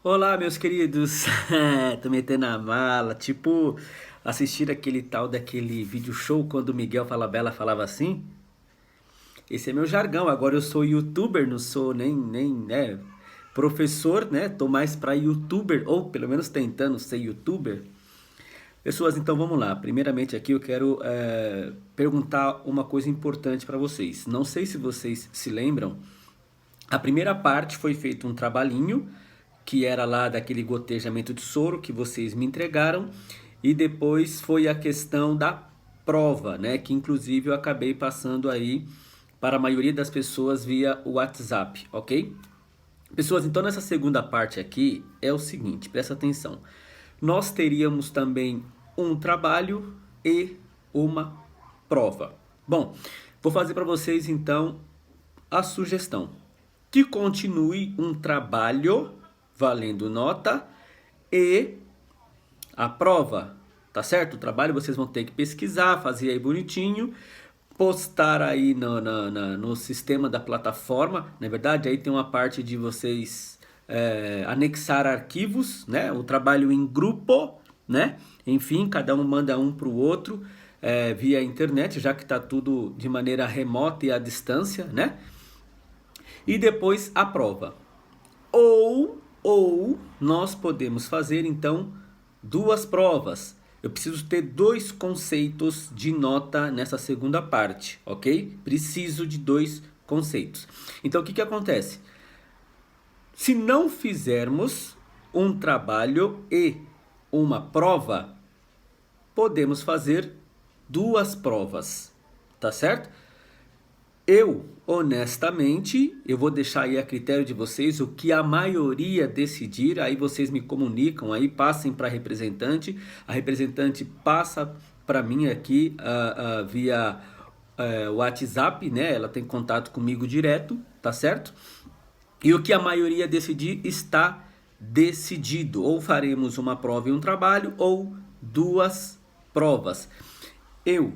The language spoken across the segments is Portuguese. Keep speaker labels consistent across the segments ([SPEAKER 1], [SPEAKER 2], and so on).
[SPEAKER 1] Olá, meus queridos. Tô metendo a mala, tipo assistir aquele tal daquele vídeo show quando o Miguel Falabella falava assim. Esse é meu jargão. Agora eu sou youtuber, não sou nem né, professor, né? Tô mais pra youtuber, ou pelo menos tentando ser youtuber. Pessoas, então vamos lá. Primeiramente aqui eu quero perguntar uma coisa importante pra vocês. Não sei se vocês se lembram. A primeira parte foi feito um trabalhinho que era lá daquele gotejamento de soro que vocês me entregaram e depois foi a questão da prova, né, que inclusive eu acabei passando aí para a maioria das pessoas via WhatsApp, ok? Pessoas, então nessa segunda parte aqui é o seguinte, presta atenção. Nós teríamos também um trabalho e uma prova. Bom, vou fazer para vocês então a sugestão que continue um trabalho valendo nota e a prova, tá certo? O trabalho vocês vão ter que pesquisar, fazer aí bonitinho, postar aí no sistema da plataforma. Na verdade, aí tem uma parte de vocês anexar arquivos, né? O trabalho em grupo, né? Enfim, cada um manda um para o outro via internet, já que está tudo de maneira remota e à distância, né? E depois a prova. Ou nós podemos fazer então duas provas. Eu preciso ter dois conceitos de nota nessa segunda parte, ok? Preciso de dois conceitos. Então o que acontece? Se não fizermos um trabalho e uma prova, podemos fazer duas provas, tá certo? Eu, honestamente, eu vou deixar aí a critério de vocês o que a maioria decidir, aí vocês me comunicam, aí passem para a representante passa para mim aqui via WhatsApp, né? Ela tem contato comigo direto, tá certo? E o que a maioria decidir está decidido. Ou faremos uma prova e um trabalho, ou duas provas. Eu,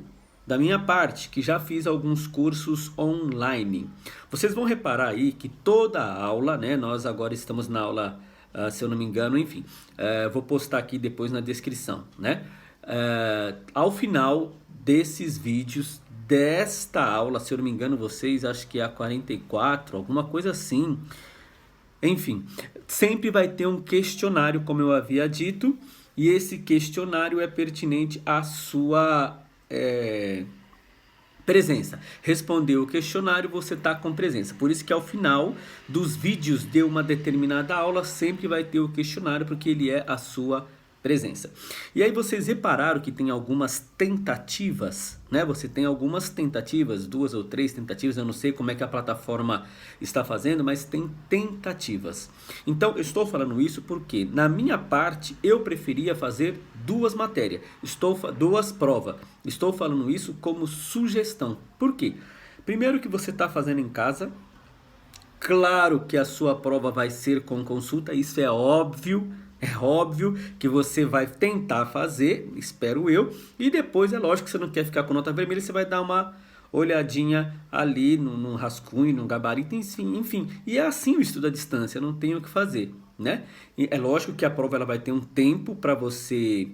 [SPEAKER 1] da minha parte, que já fiz alguns cursos online, vocês vão reparar aí que toda a aula, né? Nós agora estamos na aula, se eu não me engano, enfim, vou postar aqui depois na descrição, né? Ao final desses vídeos, desta aula, se eu não me engano, vocês, acho que é a 44, alguma coisa assim. Enfim, sempre vai ter um questionário, como eu havia dito, e esse questionário é pertinente à sua presença. Respondeu o questionário, você está com presença. Por isso que ao final dos vídeos de uma determinada aula sempre vai ter o questionário, porque ele é a sua presença. E aí vocês repararam que tem algumas tentativas, né? Você tem algumas tentativas, duas ou três tentativas, eu não sei como é que a plataforma está fazendo, mas tem tentativas. Então eu estou falando isso porque na minha parte eu preferia fazer duas matérias, duas provas. Estou falando isso como sugestão. Por quê? Primeiro que você está fazendo em casa. Claro que a sua prova vai ser com consulta, isso é óbvio. É óbvio que você vai tentar fazer, espero eu, e depois é lógico que você não quer ficar com nota vermelha, você vai dar uma olhadinha ali num rascunho, num gabarito, enfim. E é assim o estudo à distância, não tem o que fazer, né? E é lógico que a prova ela vai ter um tempo para você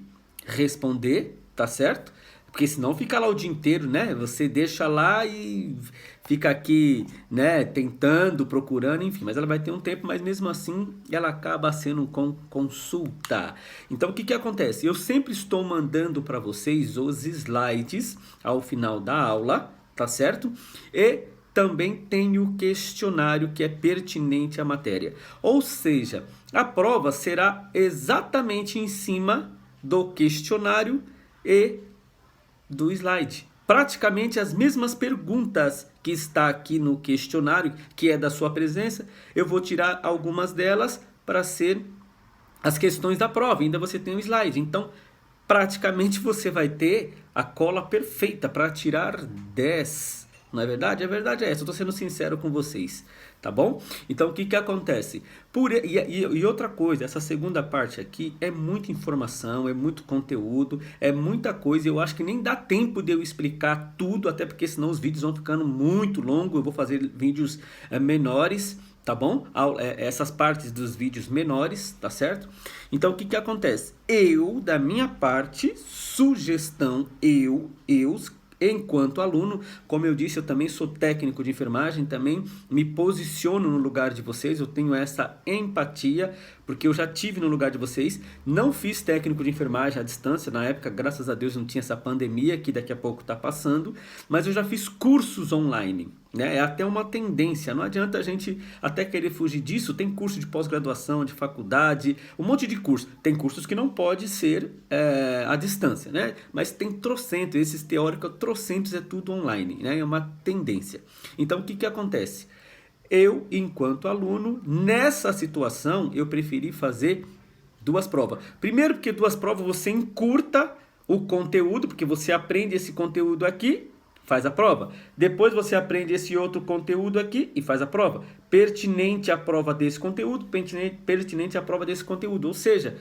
[SPEAKER 1] responder, tá certo? Porque senão fica lá o dia inteiro, né? Você deixa lá e fica aqui, né, tentando, procurando, enfim. Mas ela vai ter um tempo, mas mesmo assim ela acaba sendo com consulta. Então o que acontece? Eu sempre estou mandando para vocês os slides ao final da aula, tá certo? E também tem o questionário que é pertinente à matéria. Ou seja, a prova será exatamente em cima do questionário e do slide. Praticamente as mesmas perguntas que está aqui no questionário, que é da sua presença, eu vou tirar algumas delas para ser as questões da prova. Ainda você tem um slide. Então, praticamente você vai ter a cola perfeita para tirar 10. Não é verdade? A verdade é essa. Eu estou sendo sincero com vocês. Tá bom? Então o que acontece? E outra coisa, essa segunda parte aqui é muita informação, é muito conteúdo, é muita coisa. Eu acho que nem dá tempo de eu explicar tudo, até porque senão os vídeos vão ficando muito longos. Eu vou fazer vídeos menores, tá bom? Essas partes dos vídeos menores, tá certo? Então, o que que acontece? Eu, da minha parte, sugestão, enquanto aluno, como eu disse, eu também sou técnico de enfermagem, também me posiciono no lugar de vocês, eu tenho essa empatia, porque eu já tive no lugar de vocês, não fiz técnico de enfermagem à distância, na época, graças a Deus, não tinha essa pandemia que daqui a pouco está passando, mas eu já fiz cursos online, né? É até uma tendência, não adianta a gente até querer fugir disso, tem curso de pós-graduação, de faculdade, um monte de curso, tem cursos que não pode ser à distância, né? Mas tem trocentos, esses teóricos trocentos é tudo online, né? É uma tendência. Então, o que que acontece? Eu, enquanto aluno, nessa situação, eu preferi fazer duas provas. Primeiro, porque duas provas você encurta o conteúdo, porque você aprende esse conteúdo aqui, faz a prova. Depois você aprende esse outro conteúdo aqui e faz a prova. Pertinente à prova desse conteúdo, pertinente à prova desse conteúdo. Ou seja,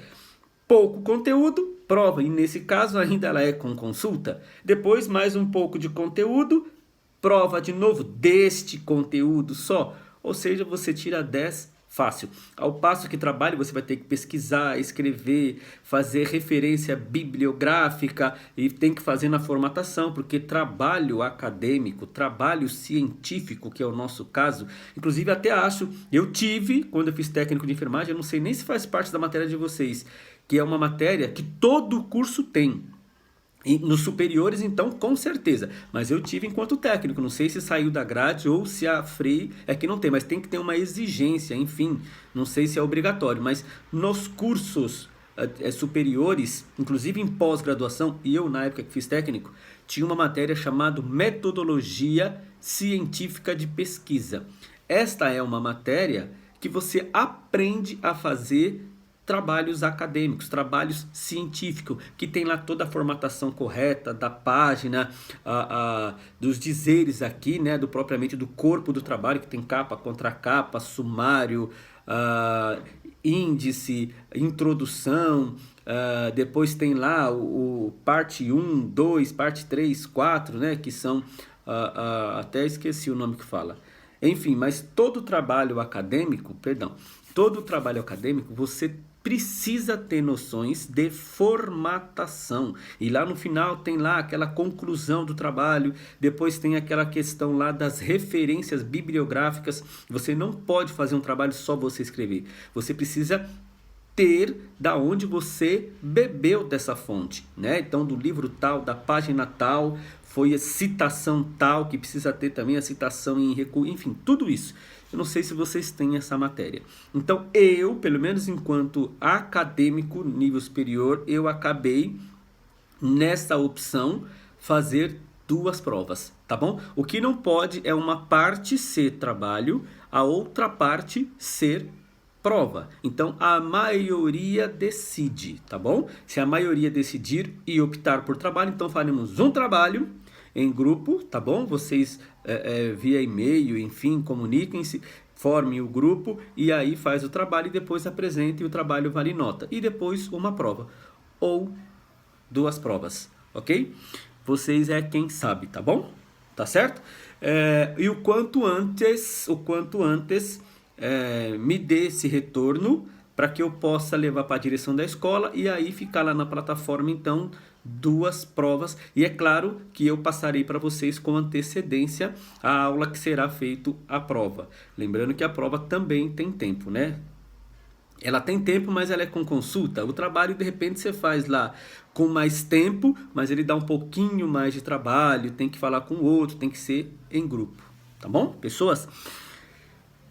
[SPEAKER 1] pouco conteúdo, prova. E nesse caso ainda ela é com consulta. Depois mais um pouco de conteúdo, prova de novo deste conteúdo só. Ou seja, você tira 10 fácil. Ao passo que trabalho, você vai ter que pesquisar, escrever, fazer referência bibliográfica e tem que fazer na formatação, porque trabalho acadêmico, trabalho científico, que é o nosso caso, inclusive até acho, eu tive, quando eu fiz técnico de enfermagem, eu não sei nem se faz parte da matéria de vocês, que é uma matéria que todo curso tem. E nos superiores, então, com certeza. Mas eu tive enquanto técnico. Não sei se saiu da grade ou se a FREI é que não tem. Mas tem que ter uma exigência, enfim. Não sei se é obrigatório. Mas nos cursos superiores, inclusive em pós-graduação, e eu na época que fiz técnico, tinha uma matéria chamada Metodologia Científica de Pesquisa. Esta é uma matéria que você aprende a fazer trabalhos acadêmicos, trabalhos científicos, que tem lá toda a formatação correta da página, dos dizeres aqui, né, propriamente do corpo do trabalho, que tem capa, contracapa, sumário, índice, introdução, depois tem lá o parte 1, 2, parte 3, 4, né, que são, até esqueci o nome que fala. Enfim, mas todo trabalho acadêmico, você precisa ter noções de formatação. E lá no final tem lá aquela conclusão do trabalho, depois tem aquela questão lá das referências bibliográficas. Você não pode fazer um trabalho só você escrever. Você precisa ter da onde você bebeu dessa fonte, né? Então, do livro tal, da página tal, foi a citação tal, que precisa ter também a citação em recurso, enfim, tudo isso. Eu não sei se vocês têm essa matéria. Então, eu, pelo menos enquanto acadêmico, nível superior, eu acabei, nessa opção, fazer duas provas, tá bom? O que não pode é uma parte ser trabalho, a outra parte ser prova. Então, a maioria decide, tá bom? Se a maioria decidir e optar por trabalho, então faremos um trabalho em grupo, tá bom? Vocês via e-mail, enfim, comuniquem-se, formem o grupo e aí faz o trabalho e depois apresente e o trabalho vale nota. E depois uma prova ou duas provas, ok? Vocês é quem sabe, tá bom? Tá certo? E o quanto antes me dê esse retorno para que eu possa levar para a direção da escola e aí ficar lá na plataforma, então, duas provas. E é claro que eu passarei para vocês com antecedência a aula que será feita a prova. Lembrando que a prova também tem tempo, né? Ela tem tempo, mas ela é com consulta. O trabalho, de repente, você faz lá com mais tempo, mas ele dá um pouquinho mais de trabalho, tem que falar com o outro, tem que ser em grupo. Tá bom, pessoas?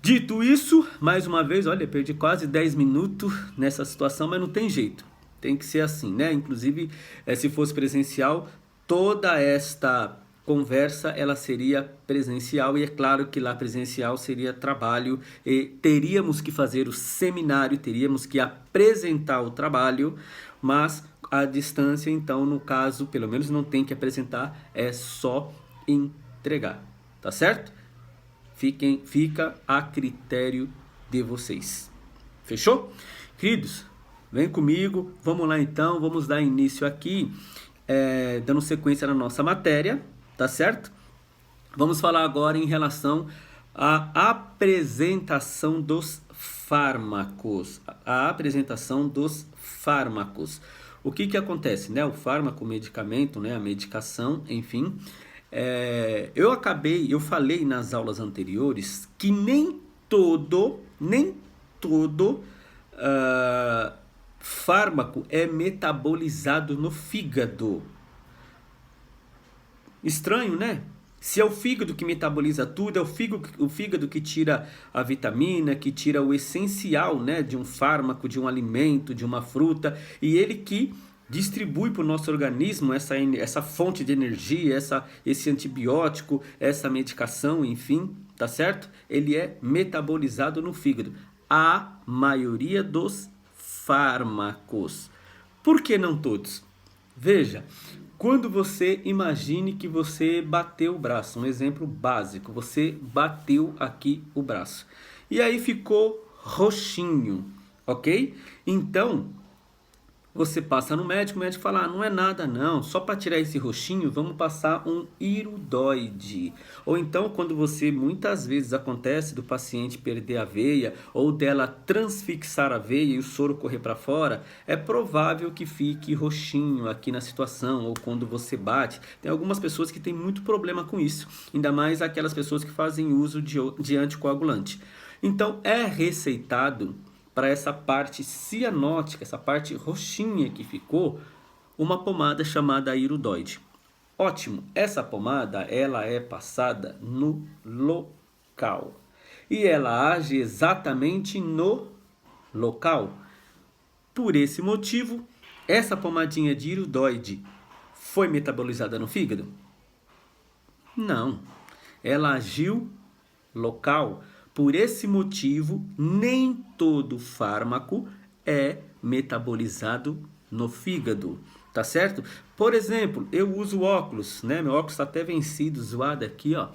[SPEAKER 1] Dito isso, mais uma vez, olha, perdi quase 10 minutos nessa situação, mas não tem jeito. Tem que ser assim, né? Inclusive, se fosse presencial, toda esta conversa, ela seria presencial. E é claro que lá presencial seria trabalho e teríamos que fazer o seminário, teríamos que apresentar o trabalho, mas a distância, então, no caso, pelo menos não tem que apresentar, é só entregar, tá certo? Fica a critério de vocês. Fechou? Queridos, vem comigo, vamos lá então, vamos dar início aqui, dando sequência na nossa matéria, tá certo? Vamos falar agora em relação A apresentação dos fármacos. A apresentação dos fármacos. O que acontece, né? O fármaco, o medicamento, né? A medicação, enfim. Eu falei nas aulas anteriores que nem todo fármaco é metabolizado no fígado. Estranho, né? Se é o fígado que metaboliza tudo, é o fígado que tira a vitamina, que tira o essencial, né, de um fármaco, de um alimento, de uma fruta, e ele que distribui para o nosso organismo essa fonte de energia, esse antibiótico, essa medicação, enfim, tá certo? Ele é metabolizado no fígado. A maioria dos fármacos. Por que não todos? Veja, quando você imagine que você bateu o braço, um exemplo básico, você bateu aqui o braço e aí ficou roxinho, ok? Então você passa no médico, o médico fala, não é nada não, só para tirar esse roxinho vamos passar um iridoide. Ou então quando você, muitas vezes acontece do paciente perder a veia ou dela transfixar a veia e o soro correr para fora, é provável que fique roxinho aqui na situação, ou quando você bate. Tem algumas pessoas que têm muito problema com isso, ainda mais aquelas pessoas que fazem uso de anticoagulante. Então é receitado para essa parte cianótica, essa parte roxinha que ficou, uma pomada chamada iridoide. Ótimo, essa pomada ela é passada no local e ela age exatamente no local. Por esse motivo, essa pomadinha de iridoide foi metabolizada no fígado? Não, ela agiu local. Por esse motivo, nem todo fármaco é metabolizado no fígado, tá certo? Por exemplo, eu uso óculos, né? Meu óculos está até vencido, zoado aqui, ó.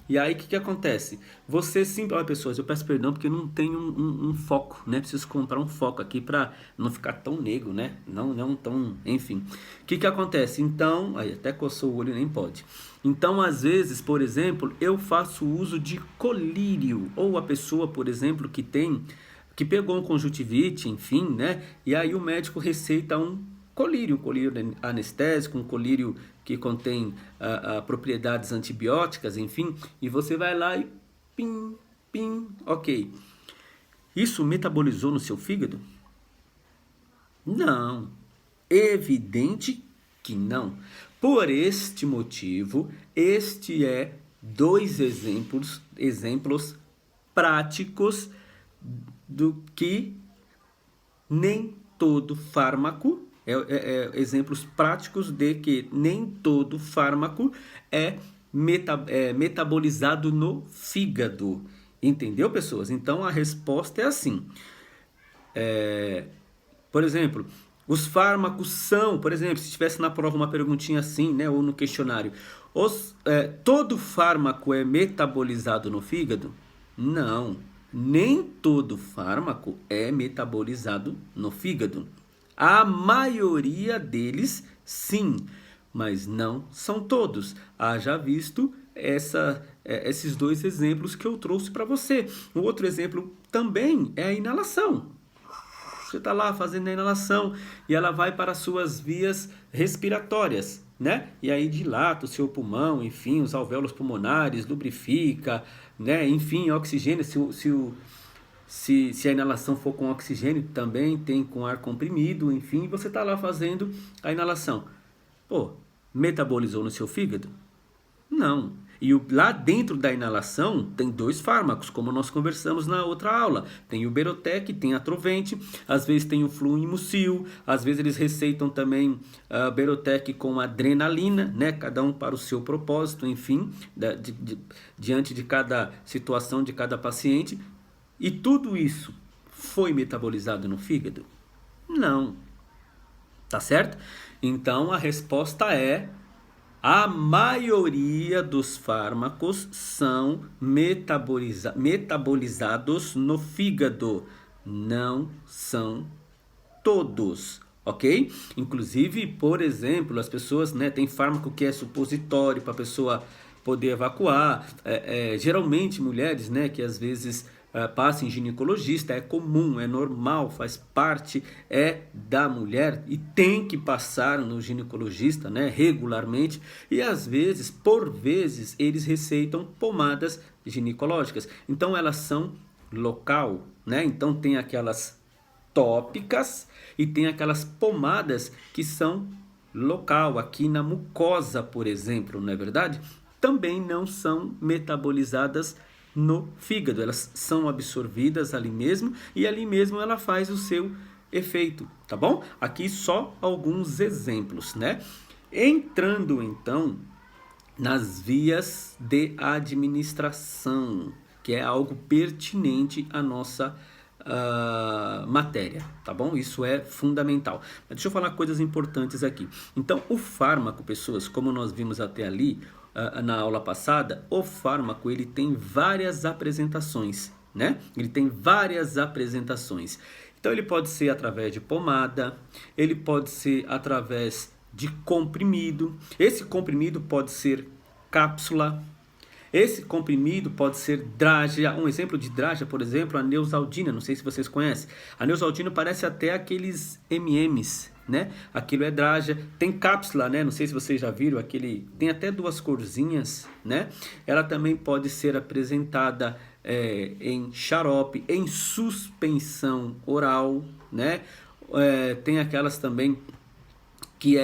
[SPEAKER 1] E aí, o que acontece? Você sempre... Olha, pessoas, eu peço perdão porque eu não tenho um foco, né? Preciso comprar um foco aqui para não ficar tão negro, né? Não tão... Enfim. O que acontece? Então... Aí, até coçou o olho, nem pode. Então, às vezes, por exemplo, eu faço uso de colírio. Ou a pessoa, por exemplo, que pegou um conjuntivite, enfim, né? E aí o médico receita um colírio anestésico, um colírio que contém propriedades antibióticas, enfim, e você vai lá e pim, pim, ok. Isso metabolizou no seu fígado? Não, evidente que não. Por este motivo, este é dois exemplos práticos do que nem todo fármaco, exemplos práticos de que nem todo fármaco é metabolizado no fígado. Entendeu, pessoas? Então a resposta é assim. Por exemplo, os fármacos são, por exemplo, se tivesse na prova uma perguntinha assim, né, ou no questionário, todo fármaco é metabolizado no fígado? Não, nem todo fármaco é metabolizado no fígado. A maioria deles, sim, mas não são todos. Haja visto esses dois exemplos que eu trouxe para você. Um outro exemplo também é a inalação. Você está lá fazendo a inalação e ela vai para as suas vias respiratórias, né? E aí dilata o seu pulmão, enfim, os alvéolos pulmonares, lubrifica, né? Enfim, oxigênio, se a inalação for com oxigênio, também tem com ar comprimido, enfim, você está lá fazendo a inalação. Pô, metabolizou no seu fígado? Não. E lá dentro da inalação tem dois fármacos, como nós conversamos na outra aula. Tem o Berotec, tem a Atrovente, às vezes tem o Fluimucil, às vezes eles receitam também Berotec com adrenalina, né? Cada um para o seu propósito, enfim, diante de cada situação de cada paciente. E tudo isso foi metabolizado no fígado? Não. Tá certo? Então a resposta é: a maioria dos fármacos são metabolizados no fígado. Não são todos, ok? Inclusive, por exemplo, as pessoas, né, tem fármaco que é supositório para a pessoa poder evacuar. Geralmente mulheres, né, que às vezes passam em ginecologista, é comum, é normal, faz parte da mulher e tem que passar no ginecologista, né, regularmente, e às vezes, por vezes, eles receitam pomadas ginecológicas. Então elas são local, né? Então tem aquelas tópicas e tem aquelas pomadas que são local, aqui na mucosa, por exemplo, não é verdade? Também não são metabolizadas no fígado, elas são absorvidas ali mesmo e ali mesmo ela faz o seu efeito, tá bom? Aqui só alguns exemplos, né? Entrando então nas vias de administração, que é algo pertinente à nossa matéria, tá bom? Isso é fundamental. Mas deixa eu falar coisas importantes aqui. Então, o fármaco, pessoas, como nós vimos até ali na aula passada, o fármaco ele tem várias apresentações, né? Ele tem várias apresentações. Então, ele pode ser através de pomada, ele pode ser através de comprimido. Esse comprimido pode ser cápsula. Esse comprimido pode ser Drágia. Um exemplo de Drágia, por exemplo, a Neosaldina. Não sei se vocês conhecem. A Neosaldina parece até aqueles M&M's, né? Aquilo é Drágia. Tem cápsula, né? Não sei se vocês já viram. Tem até duas corzinhas, né? Ela também pode ser apresentada em xarope, em suspensão oral, né? Tem aquelas também que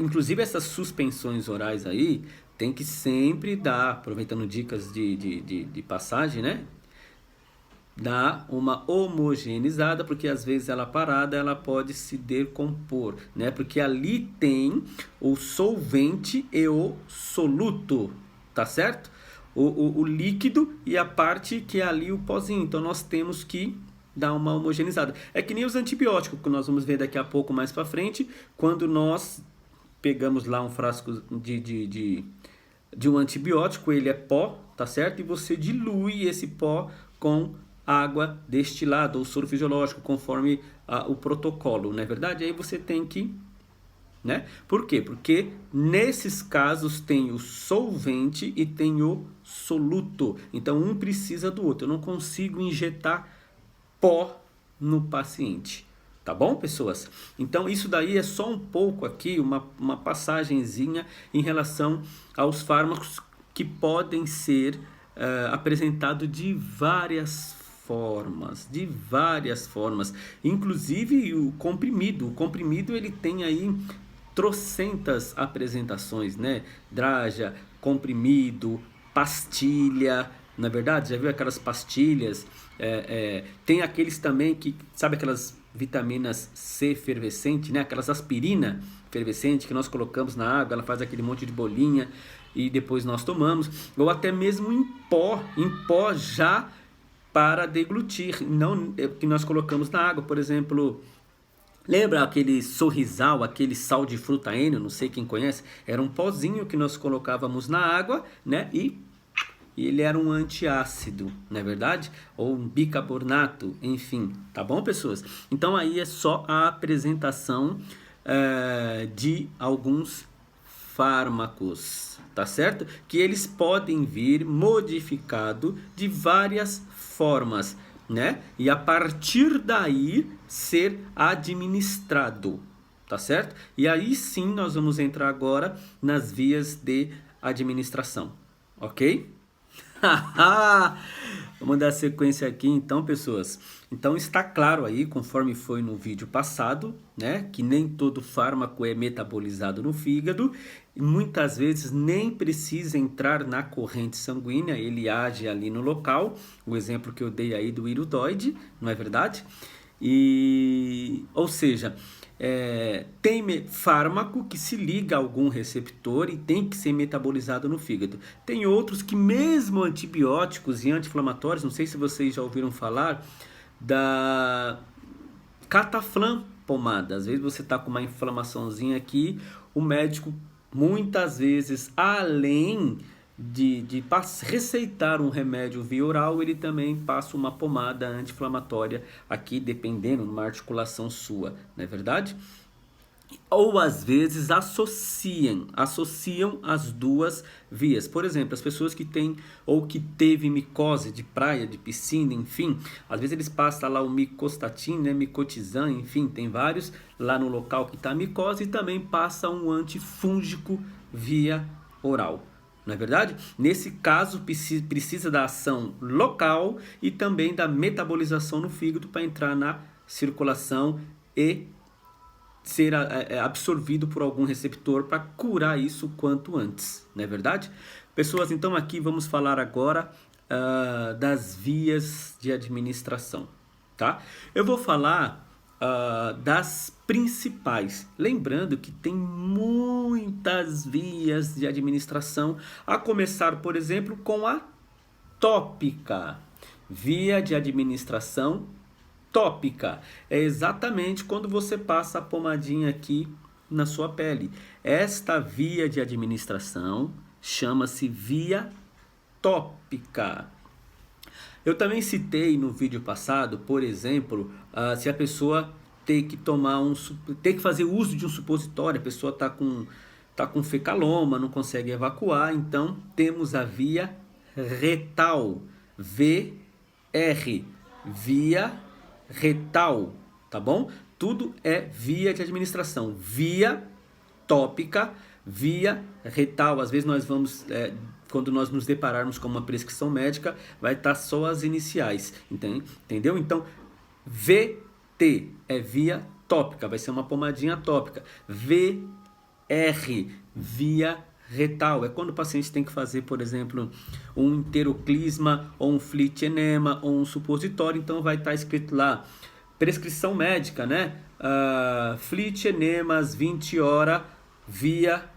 [SPEAKER 1] inclusive essas suspensões orais aí, tem que sempre dar, aproveitando dicas de passagem, né? Dar uma homogeneizada, porque às vezes ela parada, ela pode se decompor, né? Porque ali tem o solvente e o soluto, tá certo? O líquido e a parte que é ali o pozinho. Então nós temos que dar uma homogeneizada. É que nem os antibióticos, que nós vamos ver daqui a pouco mais para frente, quando nós pegamos lá um frasco de um antibiótico, ele é pó, tá certo? E você dilui esse pó com água destilada ou soro fisiológico, conforme o protocolo, não é verdade? Aí você tem que, né? Por quê? Porque nesses casos tem o solvente e tem o soluto. Então um precisa do outro. Eu não consigo injetar pó no paciente. Tá bom, pessoas? Então isso daí é só um pouco aqui, uma passagenzinha em relação aos fármacos que podem ser apresentados de várias formas, inclusive o comprimido ele tem aí trocentas apresentações, né? Drágia, comprimido, pastilha. Na verdade, já viu aquelas pastilhas? Tem aqueles também que, sabe aquelas vitaminas C efervescente, né? Aquelas aspirina efervescente que nós colocamos na água, ela faz aquele monte de bolinha e depois nós tomamos. Ou até mesmo em pó já para deglutir, não que nós colocamos na água, por exemplo. Lembra aquele sorrisal, aquele sal de fruta N, não sei quem conhece? Era um pozinho que nós colocávamos na água, né? E ele era um antiácido, não é verdade? Ou um bicarbonato, enfim, tá bom, pessoas? Então aí é só a apresentação de alguns fármacos, tá certo? Que eles podem vir modificado de várias formas, né? E a partir daí ser administrado, tá certo? E aí sim nós vamos entrar agora nas vias de administração, ok? Vamos dar sequência aqui então, pessoas. Então está claro aí, conforme foi no vídeo passado, né, que nem todo fármaco é metabolizado no fígado e muitas vezes nem precisa entrar na corrente sanguínea, ele age ali no local. O exemplo que eu dei aí do iridoide, não é verdade? Ou seja, tem fármaco que se liga a algum receptor e tem que ser metabolizado no fígado. Tem outros que mesmo antibióticos e anti-inflamatórios, não sei se vocês já ouviram falar da Cataflam pomada. Às vezes você está com uma inflamaçãozinha aqui, o médico muitas vezes, além de receitar um remédio via oral, ele também passa uma pomada anti-inflamatória aqui, dependendo de uma articulação sua, não é verdade? ou às vezes associam as duas vias. Por exemplo, as pessoas que têm ou que teve micose de praia, de piscina, enfim, às vezes eles passam lá o micostatin, né, micotizan, enfim, tem vários lá no local que está a micose e também passa um antifúngico via oral. Não é verdade? Nesse caso, precisa da ação local e também da metabolização no fígado para entrar na circulação e ser absorvido por algum receptor para curar isso quanto antes, não é verdade? Pessoas, então aqui vamos falar agora das vias de administração, tá? Eu vou falar das principais, lembrando que tem muitas vias de administração, a começar, por exemplo, com a tópica, via de administração tópica. É exatamente quando você passa a pomadinha aqui na sua pele. Esta via de administração chama-se via tópica. Eu também citei no vídeo passado, por exemplo, se a pessoa tem que tem que fazer uso de um supositório, a pessoa está com fecaloma, não consegue evacuar, então temos a via retal, VR, via retal, tá bom? Tudo é via de administração, via tópica, via retal. Às vezes nós vamos, quando nós nos depararmos com uma prescrição médica, vai estar só as iniciais, entendeu? Então, VT é via tópica, vai ser uma pomadinha tópica. VR, via retal, é quando o paciente tem que fazer, por exemplo, um enteroclisma, ou um flit enema, ou um supositório, então vai estar escrito lá, prescrição médica, né? Flit enemas 20 horas via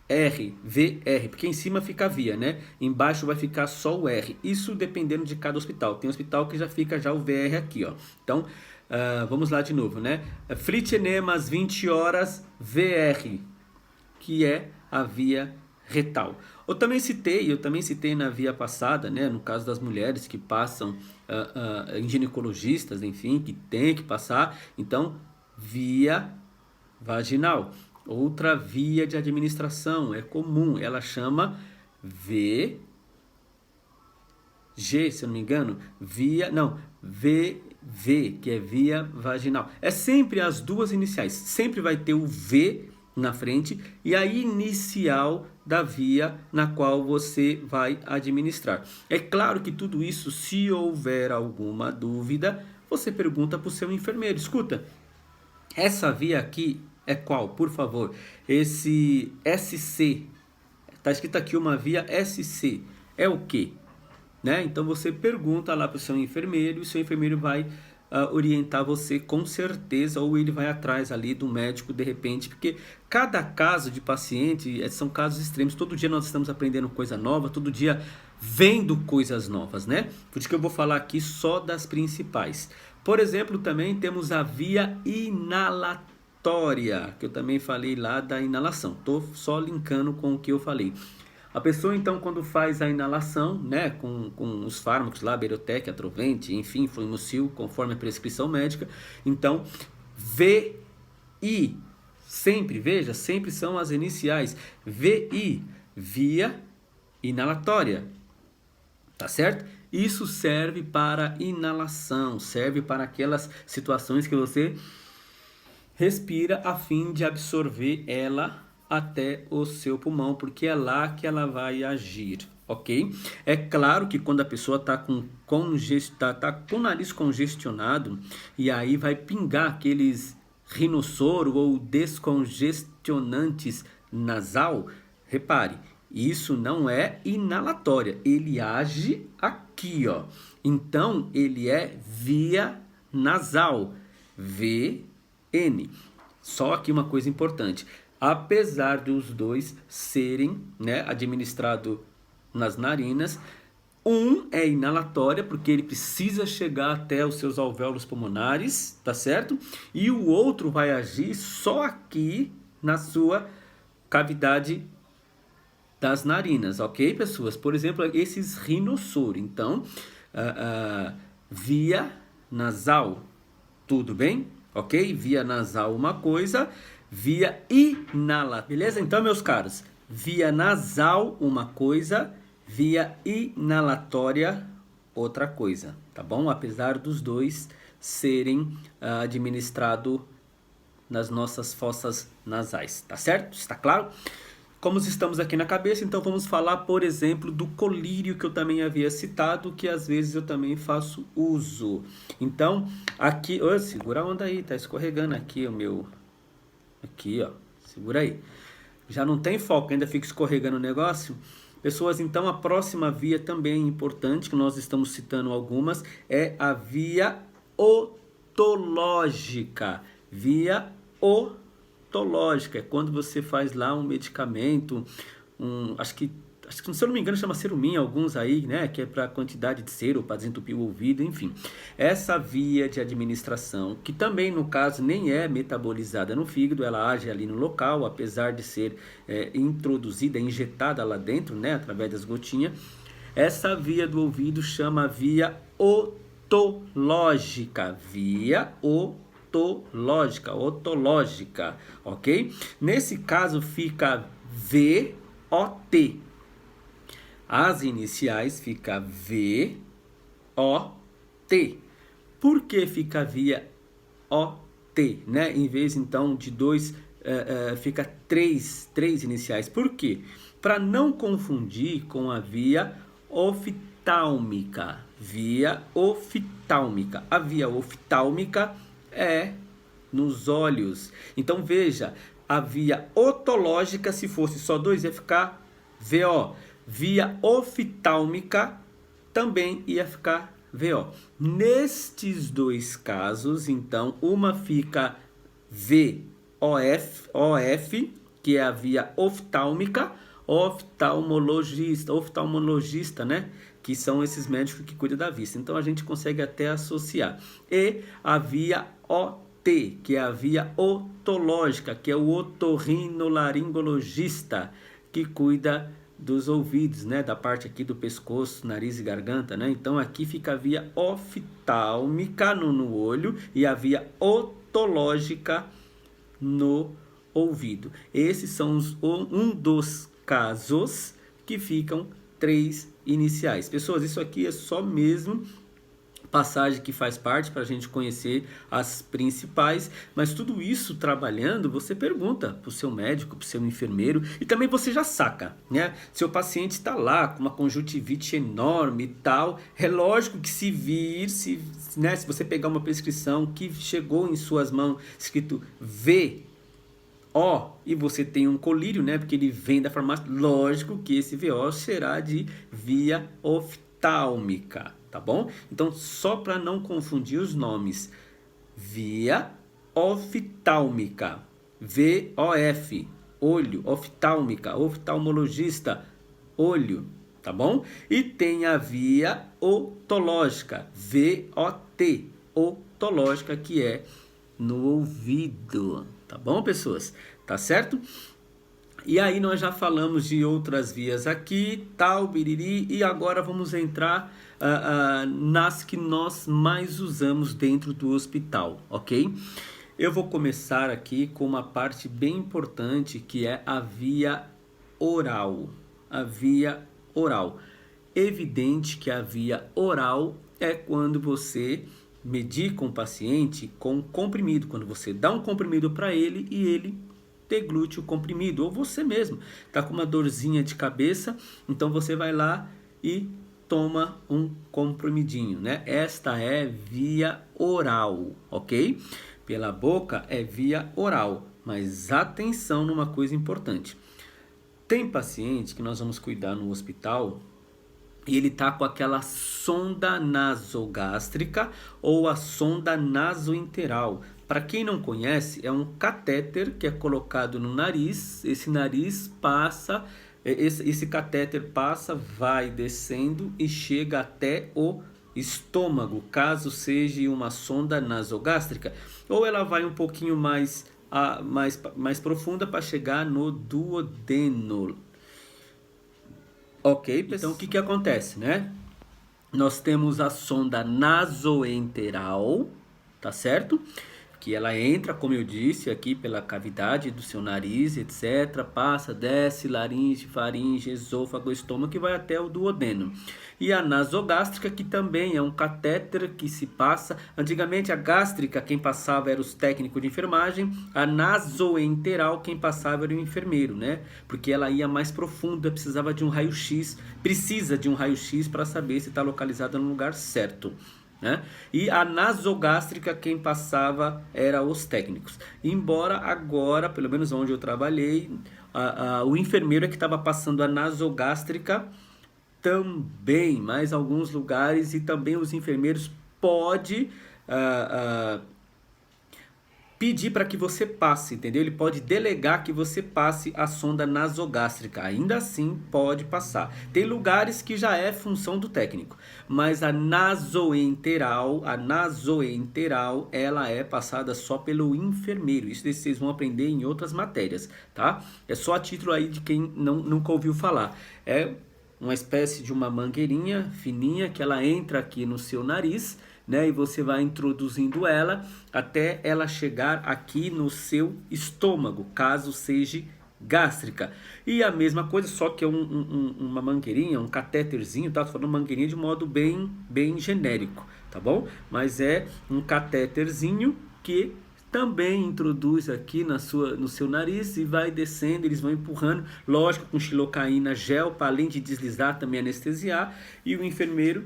[SPEAKER 1] R, VR, porque em cima fica via, né? Embaixo vai ficar só o R, isso dependendo de cada hospital, tem hospital que já fica já o VR aqui, ó. Então, vamos lá de novo, né? Flit enemas 20 horas VR, que é a via retal. Eu também citei na via passada, né, no caso das mulheres que passam em ginecologistas, enfim, que tem que passar, então, via vaginal. Outra via de administração é comum, ela chama VG, se eu não me engano, VV, que é via vaginal. É sempre as duas iniciais, sempre vai ter o V na frente e a inicial da via na qual você vai administrar. É claro que tudo isso, se houver alguma dúvida, você pergunta para o seu enfermeiro. Escuta, essa via aqui é qual, por favor? Esse SC, está escrito aqui uma via SC, é o quê? Né? Então você pergunta lá para o seu enfermeiro e o seu enfermeiro vai orientar você com certeza, ou ele vai atrás ali do médico de repente, porque cada caso de paciente são casos extremos, todo dia nós estamos aprendendo coisa nova, todo dia vendo coisas novas, né? Por isso que eu vou falar aqui só das principais. Por exemplo, também temos a via inalatória, que eu também falei lá da inalação, tô só linkando com o que eu falei. A pessoa, então, quando faz a inalação, né, com os fármacos lá, Berotec, Atrovente, enfim, Fluimucil, conforme a prescrição médica, então, VI, sempre, veja, sempre são as iniciais, VI, via inalatória, tá certo? Isso serve para inalação, serve para aquelas situações que você respira a fim de absorver ela até o seu pulmão, porque é lá que ela vai agir, ok? É claro que quando a pessoa está com o nariz congestionado, e aí vai pingar aqueles rinossoro ou descongestionantes nasal, repare, isso não é inalatória, ele age aqui, ó. Então, ele é via nasal, VN. Só aqui uma coisa importante, apesar dos dois serem, né, administrado nas narinas, um é inalatória, porque ele precisa chegar até os seus alvéolos pulmonares, tá certo? E o outro vai agir só aqui na sua cavidade das narinas, ok, pessoas? Por exemplo, esses rinossoro. Então, via nasal, tudo bem? ok? Via nasal uma coisa, via inalatória, beleza? Então, meus caros, via nasal uma coisa, via inalatória outra coisa, tá bom? Apesar dos dois serem administrados nas nossas fossas nasais, tá certo? Está claro? Como estamos aqui na cabeça, então vamos falar, por exemplo, do colírio que eu também havia citado, que às vezes eu também faço uso. Então, aqui, segura a onda aí, tá escorregando aqui o meu, aqui ó, segura aí. Já não tem foco, ainda fica escorregando o negócio. Pessoas, então a próxima via também importante, que nós estamos citando algumas, é a via otológica. Via otológica é quando você faz lá um medicamento, acho que se eu não me engano chama ceruminha, alguns aí, né, que é para quantidade de cero, para desentupir o ouvido, enfim. Essa via de administração, que também no caso nem é metabolizada no fígado, ela age ali no local, apesar de ser introduzida, injetada lá dentro, né, através das gotinhas. Essa via do ouvido chama via otológica, otológica, ok? Nesse caso fica VOT. As iniciais fica VOT. Por que fica via OT, né? Em vez então de dois, fica três iniciais. Por quê? Para não confundir com a via oftálmica. Via oftálmica. A via oftálmica é nos olhos. Então veja, a via otológica, se fosse só dois, ia ficar VO. Via oftálmica também ia ficar VO. Nestes dois casos, então, uma fica VOF, que é a via oftálmica, oftalmologista, né? Que são esses médicos que cuidam da vista. Então a gente consegue até associar. E a via OT, que é a via otológica, que é o otorrinolaringologista, que cuida dos ouvidos, né, da parte aqui do pescoço, nariz e garganta, né? Então aqui fica a via oftálmica no olho e a via otológica no ouvido. Esses são um dos casos que ficam três iniciais. Pessoas, isso aqui é só mesmo passagem que faz parte para a gente conhecer as principais, mas tudo isso trabalhando, você pergunta para o seu médico, para o seu enfermeiro, e também você já saca, né? Seu paciente está lá com uma conjuntivite enorme e tal, é lógico que se você pegar uma prescrição que chegou em suas mãos escrito VO e você tem um colírio, né? Porque ele vem da farmácia, lógico que esse VO será de via oftálmica. Tá bom? Então, só para não confundir os nomes, via oftálmica, VOF, olho, oftálmica, oftalmologista, olho, tá bom? E tem a via otológica, VOT, otológica, que é no ouvido, tá bom, pessoas? Tá certo? E aí nós já falamos de outras vias aqui, tal, biriri, e agora vamos entrar nas que nós mais usamos dentro do hospital, ok? Eu vou começar aqui com uma parte bem importante, que é a via oral. A via oral. Evidente que a via oral é quando você medica um paciente com comprimido, quando você dá um comprimido para ele e ele deglute o comprimido, ou você mesmo está com uma dorzinha de cabeça, então você vai lá e toma um comprimidinho, né? Esta é via oral, ok? Pela boca é via oral, mas atenção numa coisa importante. Tem paciente que nós vamos cuidar no hospital e ele tá com aquela sonda nasogástrica ou a sonda nasointeral. Para quem não conhece, é um catéter que é colocado no nariz. Esse nariz passa, esse catéter passa, vai descendo e chega até o estômago, caso seja uma sonda nasogástrica. Ou ela vai um pouquinho mais profunda para chegar no duodeno. Ok, então o que acontece, né? Nós temos a sonda nasoenteral, tá certo? que ela entra, como eu disse, aqui pela cavidade do seu nariz, etc. Passa, desce, laringe, faringe, esôfago, estômago, que vai até o duodeno. E a nasogástrica, que também é um catéter que se passa. Antigamente a gástrica, quem passava era os técnicos de enfermagem. A nasoenteral, quem passava era o enfermeiro, né? Porque ela ia mais profunda, precisava de um raio-x. Precisa de um raio-x para saber se está localizada no lugar certo, né? E a nasogástrica, quem passava era os técnicos. Embora agora, pelo menos onde eu trabalhei, o enfermeiro é que estava passando a nasogástrica também, mais alguns lugares, e também os enfermeiros pode pedir para que você passe, entendeu? Ele pode delegar que você passe a sonda nasogástrica, ainda assim pode passar. Tem lugares que já é função do técnico, mas a nasoenteral, ela é passada só pelo enfermeiro. Isso vocês vão aprender em outras matérias, tá? É só a título aí de quem nunca ouviu falar. É uma espécie de uma mangueirinha fininha que ela entra aqui no seu nariz, né? E você vai introduzindo ela até ela chegar aqui no seu estômago, caso seja gástrica. E a mesma coisa, só que é uma mangueirinha, um catéterzinho, tá? Tô falando mangueirinha de modo bem genérico, tá bom? Mas é um catéterzinho que também introduz aqui no seu nariz e vai descendo, eles vão empurrando, lógico, com xilocaína gel, para além de deslizar, também anestesiar, e o enfermeiro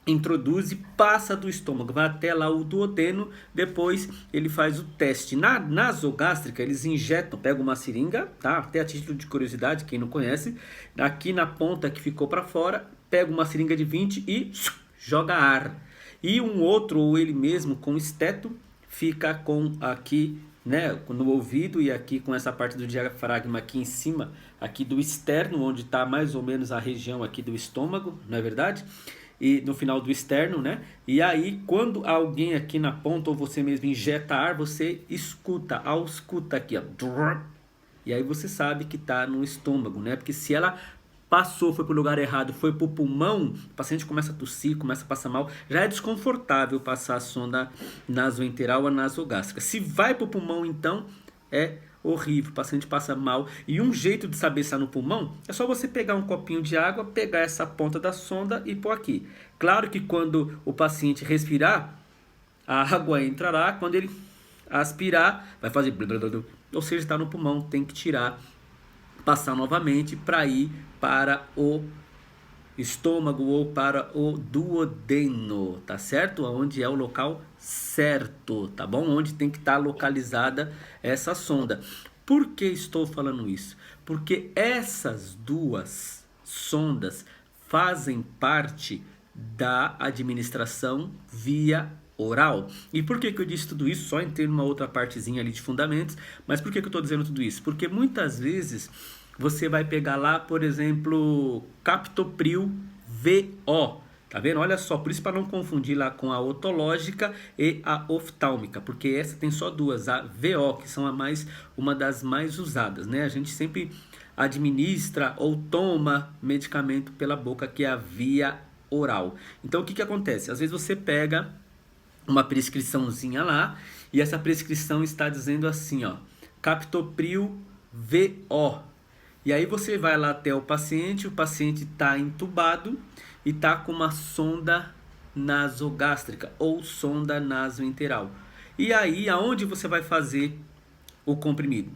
[SPEAKER 1] introduz e passa do estômago, vai até lá o duodeno, depois ele faz o teste. Na nasogástrica, eles injetam, pegam uma seringa, tá? Até a título de curiosidade, quem não conhece, aqui na ponta que ficou para fora, pega uma seringa de 20 e joga ar. E um outro, ou ele mesmo, com esteto, fica com aqui, né, no ouvido e aqui com essa parte do diafragma aqui em cima, aqui do externo, onde está mais ou menos a região aqui do estômago, não é verdade? E no final do externo, né? E aí, quando alguém aqui na ponta ou você mesmo injeta ar, você escuta, ausculta aqui, ó. E aí você sabe que está no estômago, né? Porque se ela passou, foi para o lugar errado, foi para o pulmão, o paciente começa a tossir, começa a passar mal. Já é desconfortável passar a sonda nasoenteral ou nasogástrica. Se vai para o pulmão, então, é horrível, o paciente passa mal. E um jeito de saber se está no pulmão é só você pegar um copinho de água, pegar essa ponta da sonda e pôr aqui. Claro que quando o paciente respirar, a água entrará, quando ele aspirar, vai fazer blá, blá, blá, blá. Ou seja, está no pulmão, tem que tirar, passar novamente para ir para o estômago ou para o duodeno, tá certo? Onde é o local certo, tá bom? Onde tem que estar localizada essa sonda. Por que estou falando isso? Porque essas duas sondas fazem parte da administração via oral. E por que eu disse tudo isso? Só entrei numa outra partezinha ali de fundamentos. Mas por que eu estou dizendo tudo isso? Porque muitas vezes você vai pegar lá, por exemplo, captopril VO. Tá vendo? Olha só, por isso para não confundir lá com a otológica e a oftálmica, porque essa tem só duas, a VO, que são uma das mais usadas, né? A gente sempre administra ou toma medicamento pela boca, que é a via oral. Então o que acontece? Às vezes você pega uma prescriçãozinha lá e essa prescrição está dizendo assim, ó, captopril VO. E aí você vai lá até o paciente está entubado e está com uma sonda nasogástrica ou sonda nasoenteral. E aí, aonde você vai fazer o comprimido?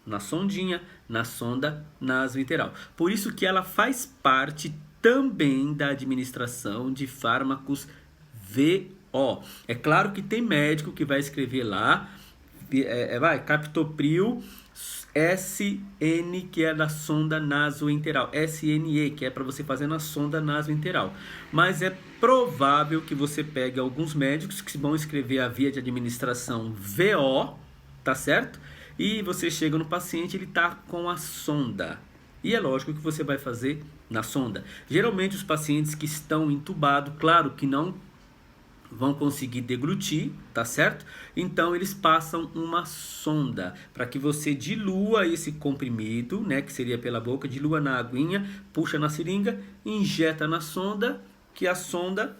[SPEAKER 1] Na sondinha, na sonda nasoenteral. Por isso que ela faz parte também da administração de fármacos VO. É claro que tem médico que vai escrever lá, captopril SN, que é da sonda nasoenteral, SNE, que é para você fazer na sonda nasoenteral. Mas é provável que você pegue alguns médicos que vão escrever a via de administração VO, tá certo? E você chega no paciente, ele tá com a sonda. E é lógico que você vai fazer na sonda. Geralmente os pacientes que estão entubados, claro que não vão conseguir deglutir, tá certo? Então eles passam uma sonda para que você dilua esse comprimido, né, que seria pela boca, dilua na aguinha, puxa na seringa, injeta na sonda, que a sonda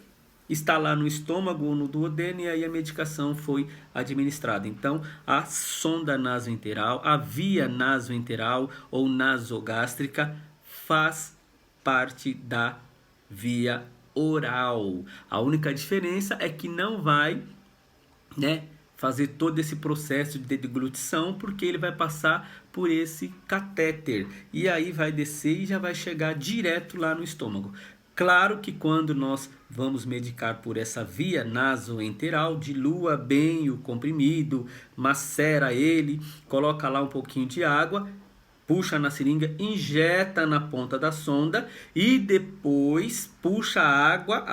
[SPEAKER 1] está lá no estômago ou no duodeno e aí a medicação foi administrada. Então, a sonda nasoenteral, a via nasoenteral ou nasogástrica faz parte da via oral. A única diferença é que não vai, né, fazer todo esse processo de deglutição, porque ele vai passar por esse catéter e aí vai descer e já vai chegar direto lá no estômago. Claro que quando nós vamos medicar por essa via nasoenteral, dilua bem o comprimido, macera ele, coloca lá um pouquinho de água, puxa na seringa, injeta na ponta da sonda e depois puxa água,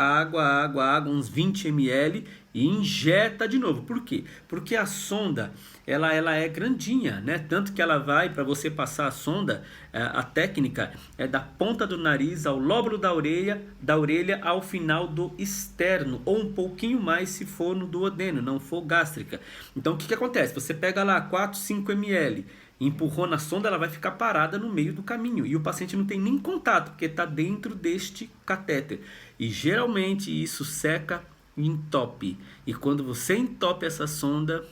[SPEAKER 1] uns 20 ml e injeta de novo. Por quê? Porque a sonda ela é grandinha, né? Tanto que ela vai, para você passar a sonda, a técnica é da ponta do nariz ao lóbulo da orelha ao final do externo, ou um pouquinho mais se for no duodeno, não for gástrica. Então o que acontece? Você pega lá 4, 5 ml, empurrou na sonda, ela vai ficar parada no meio do caminho e o paciente não tem nem contato, porque está dentro deste catéter. E geralmente isso seca e entope. E quando você entope essa sonda,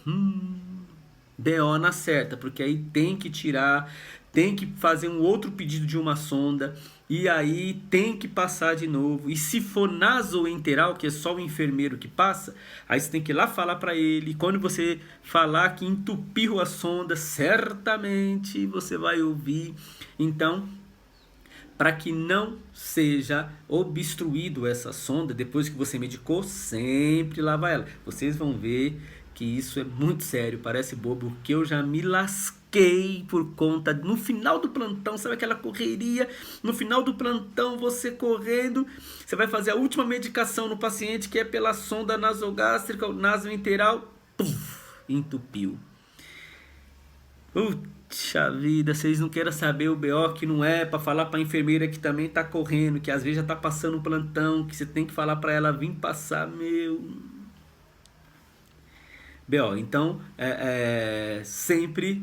[SPEAKER 1] BO na certa, porque aí tem que tirar, tem que fazer um outro pedido de uma sonda e aí tem que passar de novo. E se for nasoenteral, que é só o enfermeiro que passa, aí você tem que ir lá falar para ele. Quando você falar que entupiu a sonda, certamente você vai ouvir. Então, para que não seja obstruído essa sonda, depois que você medicou, sempre lava ela. Vocês vão ver que isso é muito sério, parece bobo, que eu já me lasquei por conta, no final do plantão, sabe aquela correria, no final do plantão você correndo, você vai fazer a última medicação no paciente, que é pela sonda nasogástrica, nasoenteral, entupiu. Puxa vida, vocês não queiram saber o BO que não é para falar para a enfermeira que também tá correndo, que às vezes já tá passando um plantão, que você tem que falar para ela vir passar, meu... BO, então sempre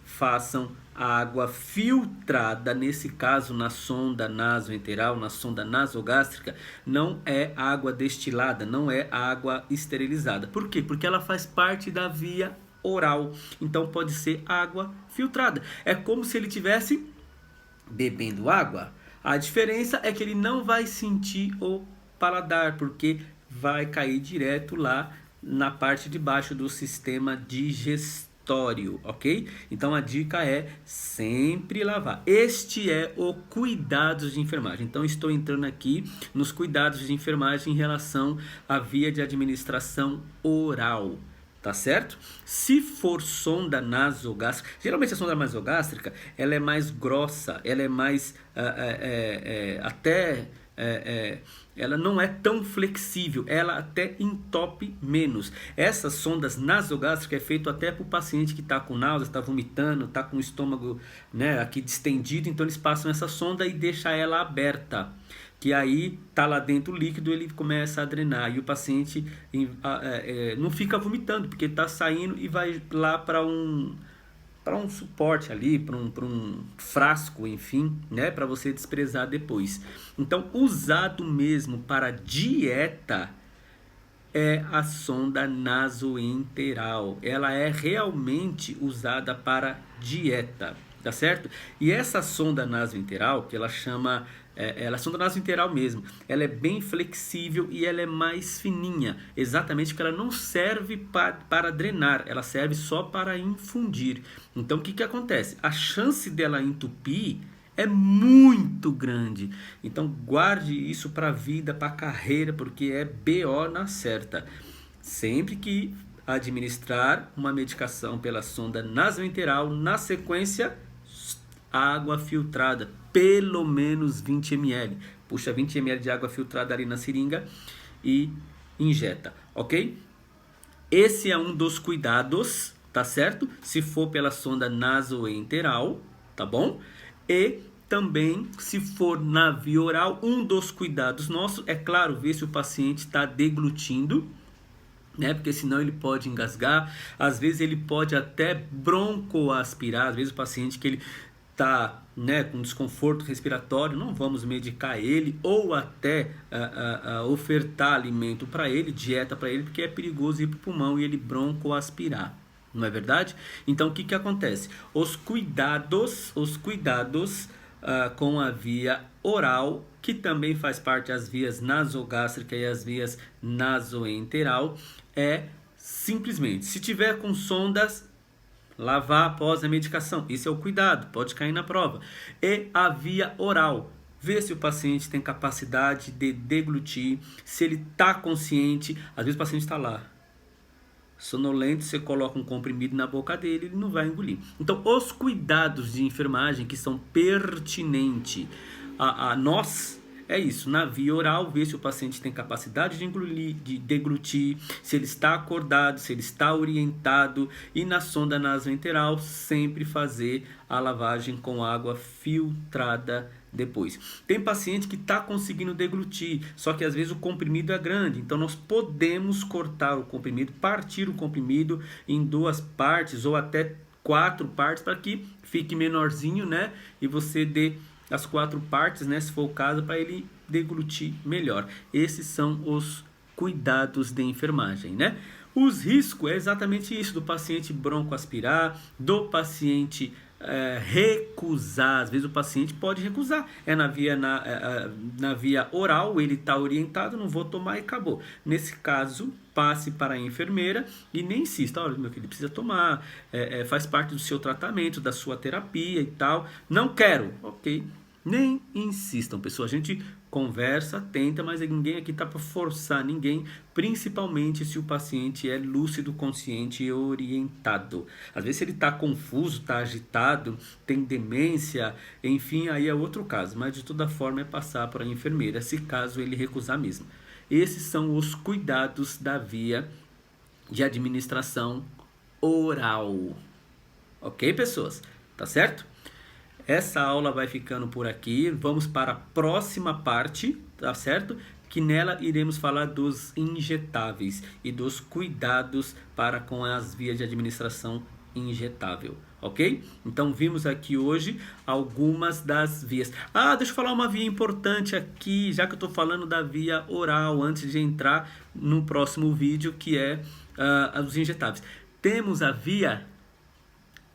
[SPEAKER 1] façam a água filtrada, nesse caso na sonda nasoenteral, na sonda nasogástrica, não é água destilada, não é água esterilizada. Por quê? Porque ela faz parte da via oral, então pode ser água filtrada. É como se ele estivesse bebendo água. A diferença é que ele não vai sentir o paladar, porque vai cair direto lá na parte de baixo do sistema digestório, ok? Então a dica é sempre lavar. Este é o cuidados de enfermagem. Então estou entrando aqui nos cuidados de enfermagem em relação à via de administração oral. Tá certo? Se for sonda nasogástrica, geralmente a sonda nasogástrica ela é mais grossa, ela é mais ela não é tão flexível, ela até entope menos. Essas sondas nasogástricas é feito até para o paciente que está com náusea, está vomitando, está com o estômago, né, aqui distendido, então eles passam essa sonda e deixam ela aberta, que aí tá lá dentro o líquido, ele começa a drenar e o paciente não fica vomitando, porque está saindo e vai lá para um suporte ali, para um frasco, enfim, né, para você desprezar depois. Então, usado mesmo para dieta é a sonda nasoenteral. Ela é realmente usada para dieta, tá certo? E essa sonda nasoenteral, que ela chama... ela é sonda nasoenteral mesmo, ela é bem flexível e ela é mais fininha, exatamente porque ela não serve para drenar, ela serve só para infundir. Então o que acontece? A chance dela entupir é muito grande, então guarde isso para a vida, para a carreira, porque é BO na certa. Sempre que administrar uma medicação pela sonda nasoenteral, na sequência, água filtrada, pelo menos 20 ml. Puxa 20 ml de água filtrada ali na seringa e injeta, ok? Esse é um dos cuidados, tá certo? Se for pela sonda nasoenteral, tá bom? E também, se for na via oral, um dos cuidados nossos é, claro, ver se o paciente está deglutindo, né? Porque senão ele pode engasgar, às vezes ele pode até broncoaspirar, às vezes o paciente que ele está, né, com desconforto respiratório, não vamos medicar ele ou até ofertar alimento para ele, dieta para ele, porque é perigoso ir para o pulmão e ele broncoaspirar. Não é verdade? Então o que acontece? Os cuidados com a via oral, que também faz parte das vias nasogástrica e as vias nasoenteral, é simplesmente, se tiver com sondas, lavar após a medicação. Isso é o cuidado, pode cair na prova. E a via oral, ver se o paciente tem capacidade de deglutir, se ele está consciente. Às vezes o paciente está lá sonolento, você coloca um comprimido na boca dele, ele não vai engolir. Então, os cuidados de enfermagem que são pertinentes a nós, é isso, na via oral, ver se o paciente tem capacidade de engolir, de deglutir, se ele está acordado, se ele está orientado, e na sonda nasoenteral, sempre fazer a lavagem com água filtrada depois. Tem paciente que está conseguindo deglutir, só que às vezes o comprimido é grande, então nós podemos cortar o comprimido, partir o comprimido em 2 partes ou até 4 partes para que fique menorzinho, né? E você dê as 4 partes, né, se for o caso, para ele deglutir melhor. Esses são os cuidados de enfermagem, né? Os riscos é exatamente isso, do paciente broncoaspirar, do paciente recusar. Às vezes o paciente pode recusar, na via oral, ele está orientado, não vou tomar e acabou. Nesse caso, passe para a enfermeira e nem insista, olha, meu filho, precisa tomar, faz parte do seu tratamento, da sua terapia e tal. Não quero, ok, nem insistam, pessoal. A gente conversa, tenta, mas ninguém aqui está para forçar ninguém, principalmente se o paciente é lúcido, consciente e orientado. Às vezes ele está confuso, está agitado, tem demência, enfim, aí é outro caso, mas de toda forma é passar para a enfermeira, se caso ele recusar mesmo. Esses são os cuidados da via de administração oral. Ok, pessoas? Tá certo? Essa aula vai ficando por aqui. Vamos para a próxima parte, tá certo? Que nela iremos falar dos injetáveis e dos cuidados para com as vias de administração injetável. Ok? Então vimos aqui hoje algumas das vias. Deixa eu falar uma via importante aqui, já que eu estou falando da via oral, antes de entrar no próximo vídeo, que é os injetáveis. Temos a via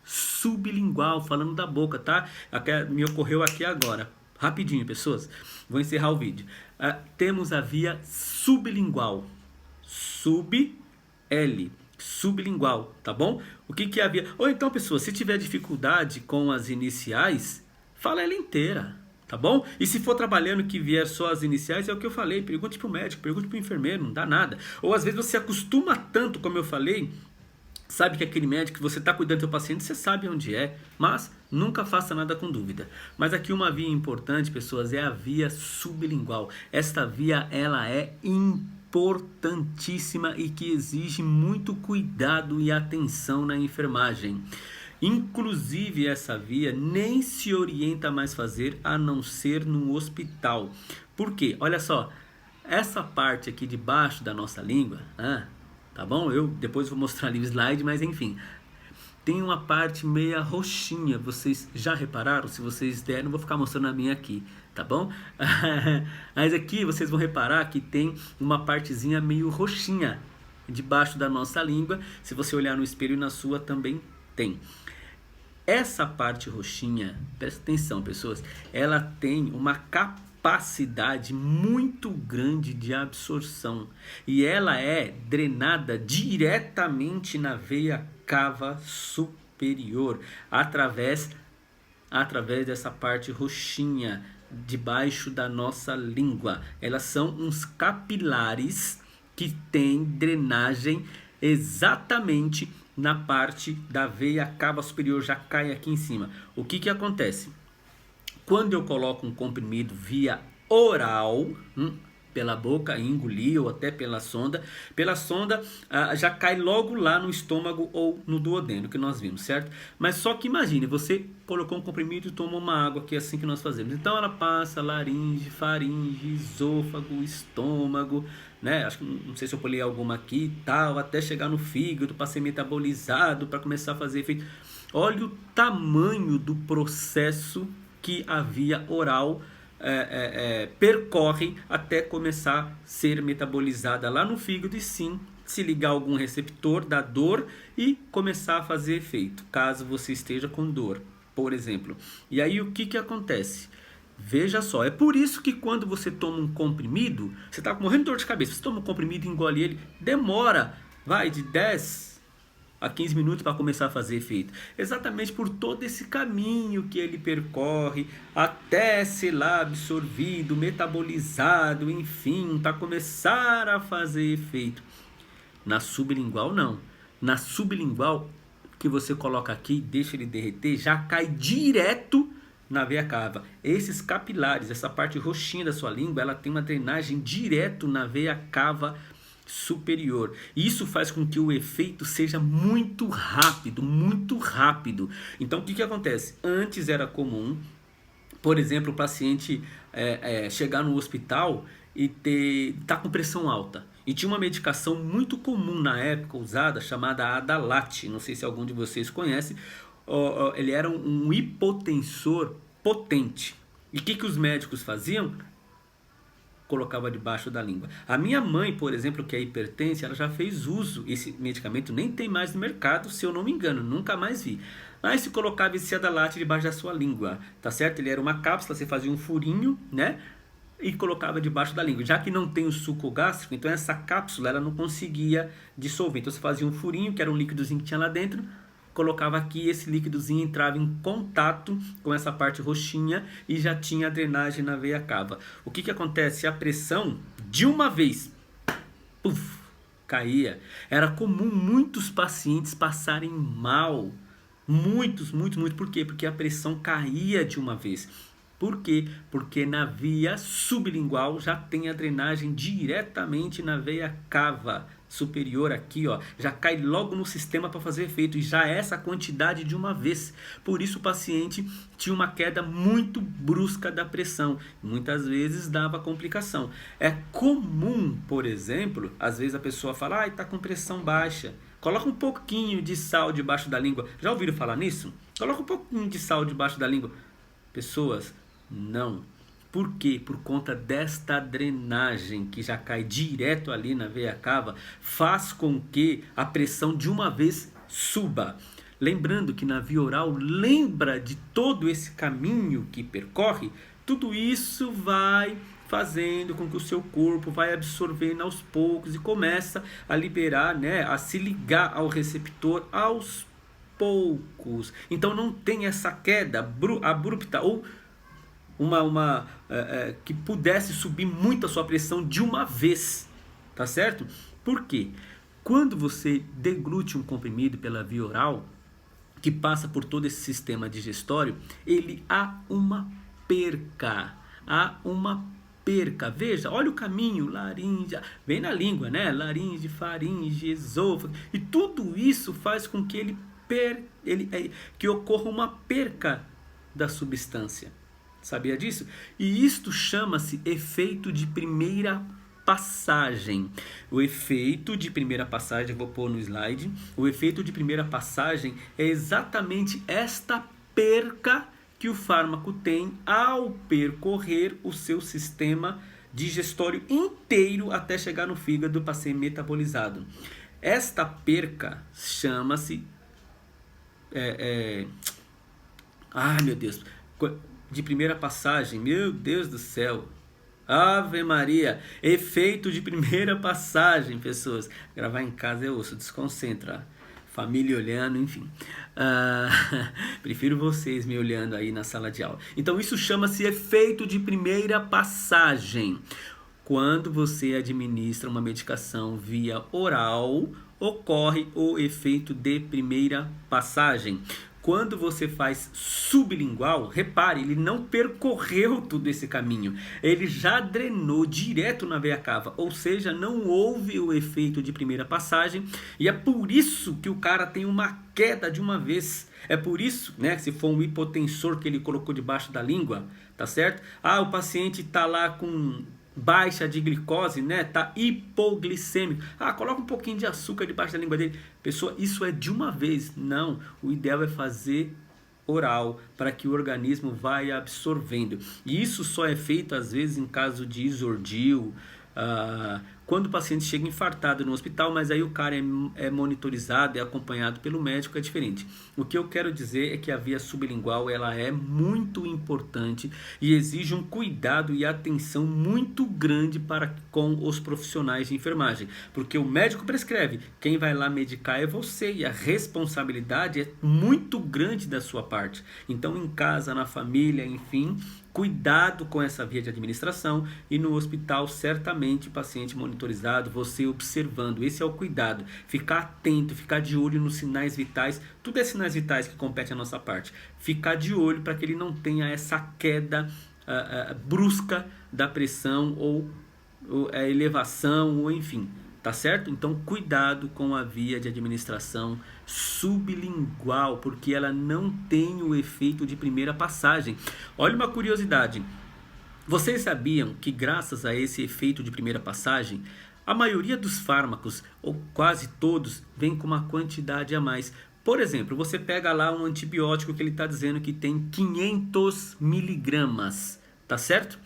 [SPEAKER 1] sublingual, falando da boca, tá? Me ocorreu aqui agora. Rapidinho, pessoas. Vou encerrar o vídeo. Temos a via sublingual. Sublingual, tá bom? O que é a via? Ou então, pessoas, se tiver dificuldade com as iniciais, fala ela inteira, tá bom? E se for trabalhando que vier só as iniciais, é o que eu falei, pergunte pro médico, pergunte pro enfermeiro, não dá nada. Ou às vezes você acostuma tanto, como eu falei, sabe que aquele médico que você está cuidando do seu paciente, você sabe onde é, mas nunca faça nada com dúvida. Mas aqui uma via importante, pessoas, é a via sublingual. Esta via, ela é importantíssima e que exige muito cuidado e atenção na enfermagem. Inclusive essa via nem se orienta mais fazer a não ser no hospital. Por quê? Olha só, essa parte aqui debaixo da nossa língua, tá bom? Eu depois vou mostrar ali o slide, mas enfim, tem uma parte meia roxinha. Vocês já repararam? Se vocês derem, não vou ficar mostrando a minha aqui, tá bom? Mas aqui vocês vão reparar que tem uma partezinha meio roxinha debaixo da nossa língua. Se você olhar no espelho, na sua também tem. Essa parte roxinha, presta atenção, pessoas, ela tem uma capacidade muito grande de absorção e ela é drenada diretamente na veia cava superior através dessa parte roxinha debaixo da nossa língua. Elas são uns capilares que têm drenagem exatamente na parte da veia cava superior, já cai aqui em cima. O que acontece? Quando eu coloco um comprimido via oral, pela boca e engolir, ou até pela sonda. Pela sonda já cai logo lá no estômago ou no duodeno, que nós vimos, certo? Mas só que imagine, você colocou um comprimido e tomou uma água, que é assim que nós fazemos. Então ela passa laringe, faringe, esôfago, estômago, né? Acho que não sei se eu pulei alguma aqui e tal, até chegar no fígado para ser metabolizado, para começar a fazer efeito. Olha o tamanho do processo que a via oral percorre até começar a ser metabolizada lá no fígado e sim se ligar a algum receptor da dor e começar a fazer efeito, caso você esteja com dor, por exemplo. E aí o que acontece? Veja só, é por isso que quando você toma um comprimido, você está morrendo de dor de cabeça, você toma um comprimido e engole ele, demora, vai de 10 a 15 minutos para começar a fazer efeito. Exatamente por todo esse caminho que ele percorre até ser lá absorvido, metabolizado, enfim, para começar a fazer efeito. Na sublingual não. Na sublingual, que você coloca aqui, deixa ele derreter, já cai direto na veia cava. Esses capilares, essa parte roxinha da sua língua, ela tem uma drenagem direto na veia cava superior. Isso faz com que o efeito seja muito rápido, muito rápido. Então o que acontece? Antes era comum, por exemplo, o paciente chegar no hospital e tá com pressão alta. E tinha uma medicação muito comum na época usada, chamada Adalat. Não sei se algum de vocês conhece. Ele era um hipotensor potente. E o que os médicos faziam? Colocava debaixo da língua. A minha mãe, por exemplo, que é hipertensa, ela já fez uso. Esse medicamento nem tem mais no mercado, se eu não me engano, nunca mais vi. Aí se colocava esse Adalat debaixo da sua língua, tá certo? Ele era uma cápsula, você fazia um furinho, né? E colocava debaixo da língua. Já que não tem o suco gástrico, então essa cápsula ela não conseguia dissolver. Então você fazia um furinho, que era um líquidozinho que tinha lá dentro, colocava aqui, esse líquidozinho entrava em contato com essa parte roxinha e já tinha a drenagem na veia cava. O que acontece? A pressão, de uma vez, puff, caía. Era comum muitos pacientes passarem mal. Muitos. Por quê? Porque a pressão caía de uma vez. Por quê? Porque na via sublingual já tem a drenagem diretamente na veia cava superior aqui, ó, já cai logo no sistema para fazer efeito, e já é essa quantidade de uma vez. Por isso o paciente tinha uma queda muito brusca da pressão, muitas vezes dava complicação. É comum, por exemplo, às vezes a pessoa fala, tá com pressão baixa, coloca um pouquinho de sal debaixo da língua. Já ouviram falar nisso? Coloca um pouquinho de sal debaixo da língua. Pessoas, não. Por quê? Por conta desta drenagem que já cai direto ali na veia cava, faz com que a pressão de uma vez suba. Lembrando que na via oral, lembra de todo esse caminho que percorre, tudo isso vai fazendo com que o seu corpo vai absorvendo aos poucos e começa a liberar, né, a se ligar ao receptor aos poucos. Então não tem essa queda abrupta ou que pudesse subir muito a sua pressão de uma vez, tá certo? Por quê? Quando você deglute um comprimido pela via oral, que passa por todo esse sistema digestório, ele há uma perca, veja, olha o caminho, laringe, vem na língua, né? Laringe, faringe, esôfago, e tudo isso faz com que que ocorra uma perca da substância. Sabia disso? E isto chama-se efeito de primeira passagem. O efeito de primeira passagem, eu vou pôr no slide. O efeito de primeira passagem é exatamente esta perca que o fármaco tem ao percorrer o seu sistema digestório inteiro até chegar no fígado para ser metabolizado. Esta perca chama-se... meu Deus... de primeira passagem, meu Deus do céu, Ave Maria, efeito de primeira passagem, pessoas, gravar em casa é osso, desconcentra, família olhando, enfim, prefiro vocês me olhando aí na sala de aula. Então isso chama-se efeito de primeira passagem. Quando você administra uma medicação via oral, ocorre o efeito de primeira passagem. Quando você faz sublingual, repare, ele não percorreu todo esse caminho. Ele já drenou direto na veia cava, ou seja, não houve o efeito de primeira passagem, e é por isso que o cara tem uma queda de uma vez. É por isso, né, se for um hipotensor que ele colocou debaixo da língua, tá certo? Ah, o paciente tá lá com baixa de glicose, né? Tá hipoglicêmico. Ah, coloca um pouquinho de açúcar debaixo da língua dele. Pessoa, isso é de uma vez. Não, o ideal é fazer oral para que o organismo vai absorvendo. E isso só é feito às vezes em caso de isordil, quando o paciente chega infartado no hospital, mas aí o cara é monitorizado, é acompanhado pelo médico, é diferente. O que eu quero dizer é que a via sublingual ela é muito importante e exige um cuidado e atenção muito grande para com os profissionais de enfermagem, porque o médico prescreve, quem vai lá medicar é você e a responsabilidade é muito grande da sua parte. Então em casa, na família, enfim, cuidado com essa via de administração, e no hospital certamente paciente monitorizado, você observando, esse é o cuidado, ficar atento, ficar de olho nos sinais vitais, tudo é sinais vitais que compete a nossa parte, ficar de olho para que ele não tenha essa queda brusca da pressão ou a elevação ou enfim. Tá certo? Então cuidado com a via de administração sublingual, porque ela não tem o efeito de primeira passagem. Olha uma curiosidade. Vocês sabiam que graças a esse efeito de primeira passagem, a maioria dos fármacos, ou quase todos, vem com uma quantidade a mais. Por exemplo, você pega lá um antibiótico que ele está dizendo que tem 500 miligramas, tá certo?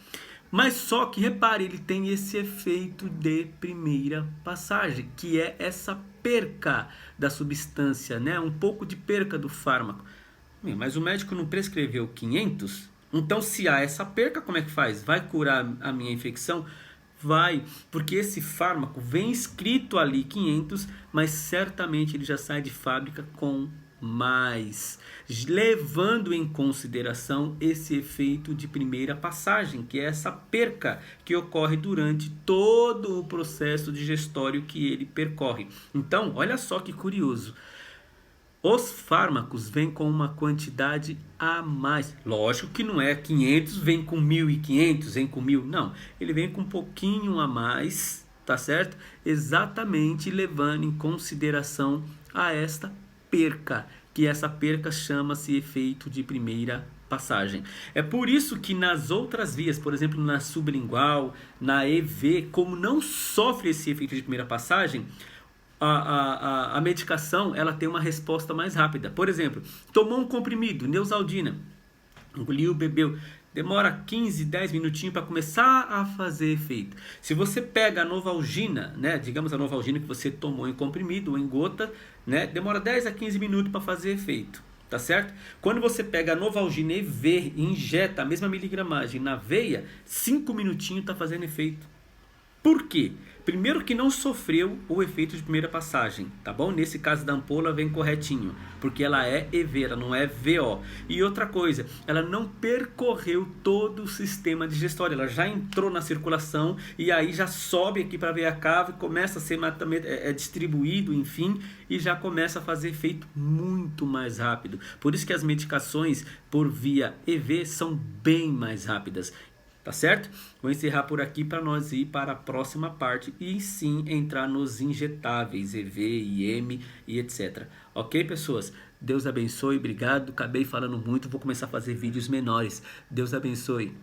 [SPEAKER 1] Mas só que, repare, ele tem esse efeito de primeira passagem, que é essa perca da substância, né? Um pouco de perca do fármaco. Mas o médico não prescreveu 500? Então, se há essa perca, como é que faz? Vai curar a minha infecção? Vai, porque esse fármaco vem escrito ali 500, mas certamente ele já sai de fábrica com mais, levando em consideração esse efeito de primeira passagem, que é essa perca que ocorre durante todo o processo digestório que ele percorre. Então, olha só que curioso. Os fármacos vêm com uma quantidade a mais. Lógico que não é 500, vem com 1.500, vem com 1.000. Não, ele vem com um pouquinho a mais, tá certo? Exatamente levando em consideração a esta perca, que essa perca chama-se efeito de primeira passagem. É por isso que nas outras vias, por exemplo, na sublingual, na EV, como não sofre esse efeito de primeira passagem, a medicação ela tem uma resposta mais rápida. Por exemplo, tomou um comprimido, Neosaldina, engoliu, bebeu, demora 15, 10 minutinhos para começar a fazer efeito. Se você pega a Novalgina, né, digamos a Novalgina que você tomou em comprimido ou em gota, né, demora 10 a 15 minutos para fazer efeito. Tá certo? Quando você pega a Novalgina EV e injeta a mesma miligramagem na veia, 5 minutinhos está fazendo efeito. Por quê? Primeiro que não sofreu o efeito de primeira passagem, tá bom? Nesse caso da ampola vem corretinho, porque ela é EV, ela não é VO. E outra coisa, ela não percorreu todo o sistema digestório, ela já entrou na circulação e aí já sobe aqui para a veia cava e começa a ser distribuído, enfim, e já começa a fazer efeito muito mais rápido. Por isso que as medicações por via EV são bem mais rápidas. Tá certo? Vou encerrar por aqui para nós ir para a próxima parte e sim entrar nos injetáveis, EV, IM e etc. Ok, pessoas? Deus abençoe, obrigado. Acabei falando muito, vou começar a fazer vídeos menores. Deus abençoe.